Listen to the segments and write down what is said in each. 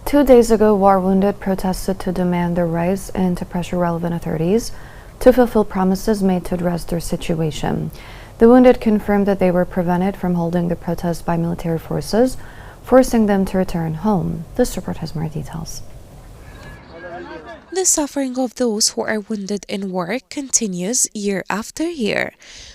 2 days ago, war-wounded protested to demand their rights and to pressure relevant authorities to fulfill promises made to address their situation. The wounded confirmed that they were prevented from holding the protest by military forces, forcing them to return home. This report has more details. The suffering of those who are wounded in war continues year after year,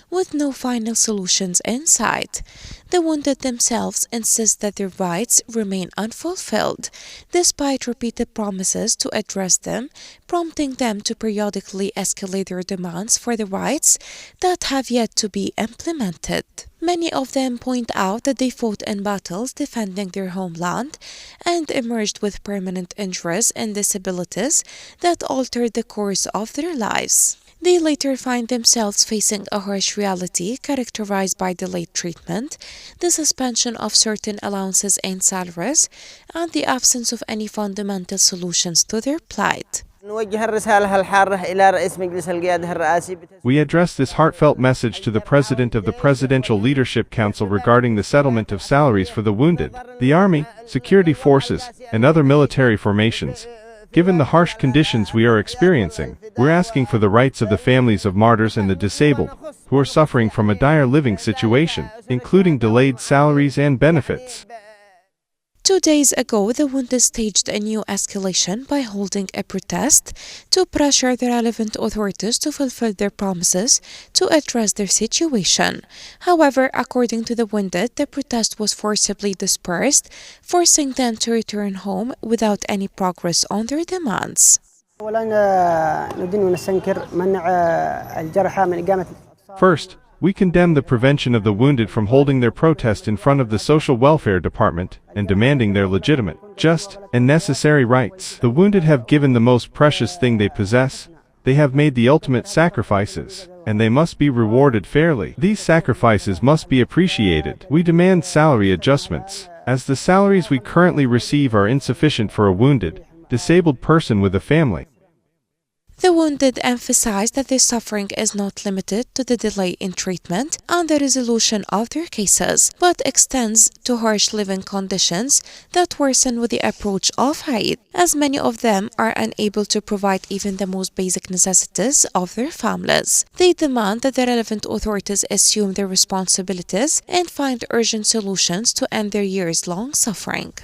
with no final solutions in sight. The wounded themselves insist that their rights remain unfulfilled, despite repeated promises to address them, prompting them to periodically escalate their demands for the rights that have yet to be implemented. Many of them point out that they fought in battles defending their homeland and emerged with permanent injuries and disabilities that altered the course of their lives. They later find themselves facing a harsh reality characterized by delayed treatment, the suspension of certain allowances and salaries, and the absence of any fundamental solutions to their plight. We address this heartfelt message to the President of the Presidential Leadership Council regarding the settlement of salaries for the wounded, the Army, security forces, and other military formations. Given the harsh conditions we are experiencing, we're asking for the rights of the families of martyrs and the disabled, who are suffering from a dire living situation, including delayed salaries and benefits. 2 days ago, the wounded staged a new escalation by holding a protest to pressure the relevant authorities to fulfill their promises to address their situation. However, according to the wounded, the protest was forcibly dispersed, forcing them to return home without any progress on their demands. First, we condemn the prevention of the wounded from holding their protest in front of the Social Welfare Department and demanding their legitimate, just, and necessary rights. The wounded have given the most precious thing they possess. They have made the ultimate sacrifices, and they must be rewarded fairly. These sacrifices must be appreciated. We demand salary adjustments, as the salaries we currently receive are insufficient for a wounded, disabled person with a family. The wounded emphasize that their suffering is not limited to the delay in treatment and the resolution of their cases, but extends to harsh living conditions that worsen with the approach of Eid, as many of them are unable to provide even the most basic necessities of their families. They demand that the relevant authorities assume their responsibilities and find urgent solutions to end their years-long suffering.